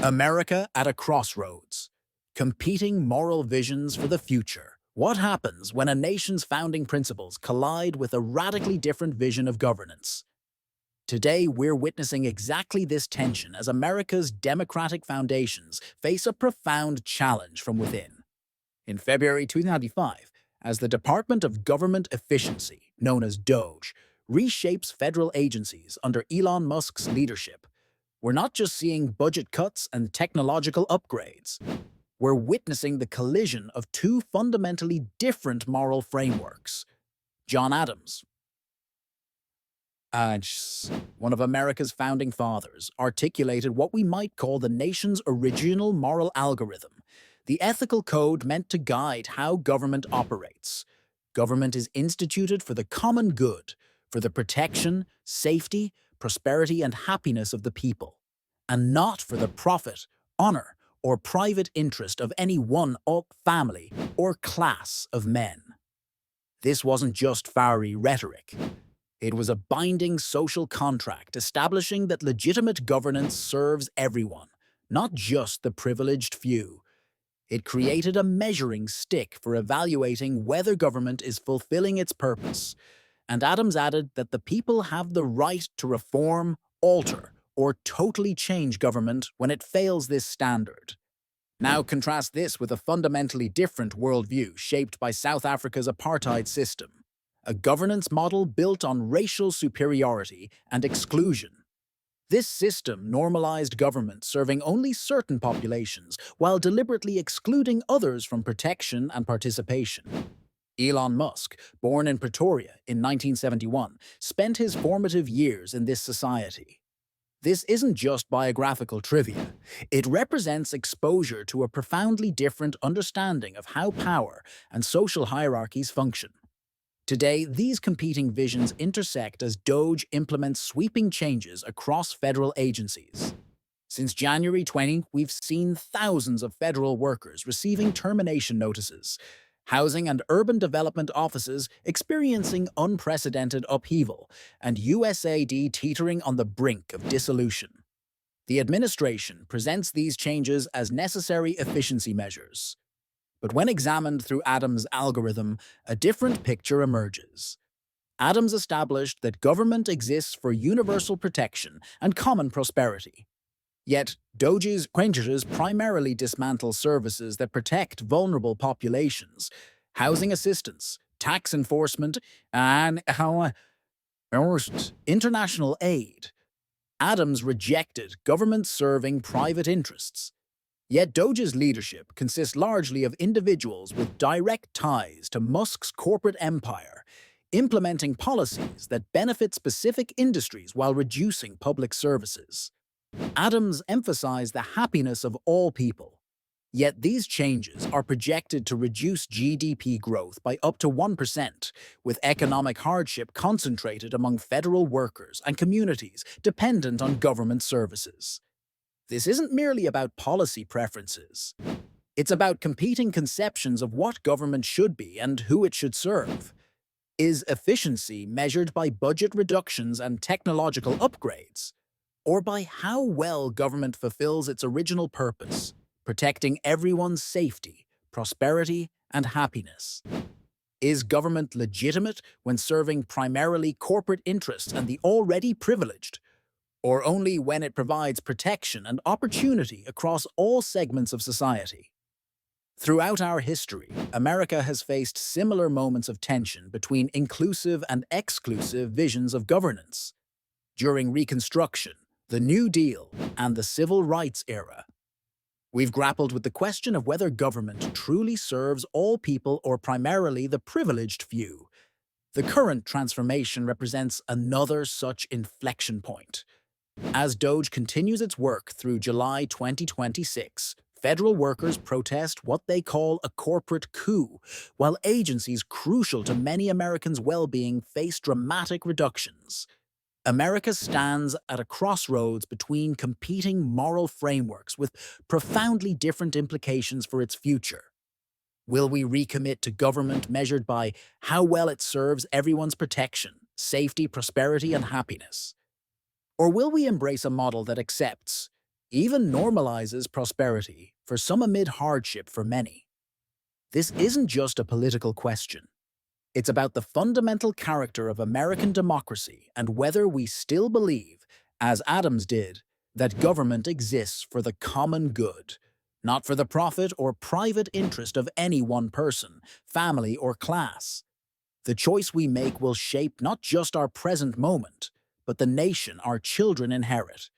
America at a crossroads. Competing moral visions for the future. What happens when a nation's founding principles collide with a radically different vision of governance? Today, we're witnessing exactly this tension as America's democratic foundations face a profound challenge from within. In February 2005, as the Department of Government Efficiency, known as DOGE, reshapes federal agencies under Elon Musk's leadership, we're not just seeing budget cuts and technological upgrades. We're witnessing the collision of two fundamentally different moral frameworks. John Adams, uh, one of America's founding fathers, articulated what we might call the nation's original moral algorithm, the ethical code meant to guide how government operates. Government is instituted for the common good, for the protection, safety, prosperity, and happiness of the people, and not for the profit, honor, or private interest of any one family or class of men. This wasn't just fiery rhetoric. It was a binding social contract establishing that legitimate governance serves everyone, not just the privileged few. It created a measuring stick for evaluating whether government is fulfilling its purpose, and Adams added that the people have the right to reform, alter, or totally change government when it fails this standard. Now contrast this with a fundamentally different worldview shaped by South Africa's apartheid system, a governance model built on racial superiority and exclusion. This system normalized government serving only certain populations while deliberately excluding others from protection and participation. Elon Musk, born in Pretoria in 1971, spent his formative years in this society. This isn't just biographical trivia. It represents exposure to a profoundly different understanding of how power and social hierarchies function. Today, these competing visions intersect as DOGE implements sweeping changes across federal agencies. Since January 20, we've seen thousands of federal workers receiving termination notices, housing and urban development offices experiencing unprecedented upheaval, and USAID teetering on the brink of dissolution. The administration presents these changes as necessary efficiency measures. But when examined through Adams' algorithm, a different picture emerges. Adams established that government exists for universal protection and common prosperity. Yet, DOGE's changes primarily dismantle services that protect vulnerable populations, housing assistance, tax enforcement, and international aid. Adams rejected government serving private interests. Yet DOGE's leadership consists largely of individuals with direct ties to Musk's corporate empire, implementing policies that benefit specific industries while reducing public services. Adams emphasized the happiness of all people. Yet these changes are projected to reduce GDP growth by up to 1%, with economic hardship concentrated among federal workers and communities dependent on government services. This isn't merely about policy preferences. It's about competing conceptions of what government should be and who it should serve. Is efficiency measured by budget reductions and technological upgrades, or by how well government fulfills its original purpose, protecting everyone's safety, prosperity, and happiness? Is government legitimate when serving primarily corporate interests and the already privileged, or only when it provides protection and opportunity across all segments of society? Throughout our history, America has faced similar moments of tension between inclusive and exclusive visions of governance. During Reconstruction, the New Deal, and the Civil Rights era, we've grappled with the question of whether government truly serves all people or primarily the privileged few. The current transformation represents another such inflection point. As DOGE continues its work through July 2026, federal workers protest what they call a corporate coup, while agencies crucial to many Americans' well-being face dramatic reductions. America stands at a crossroads between competing moral frameworks with profoundly different implications for its future. Will we recommit to government measured by how well it serves everyone's protection, safety, prosperity, and happiness? Or will we embrace a model that accepts even normalizes prosperity for some amid hardship for many. This isn't just a political question. It's about the fundamental character of American democracy and whether we still believe, as Adams did, that government exists for the common good, not for the profit or private interest of any one person, family, or class. The choice we make will shape not just our present moment, but the nation our children inherit.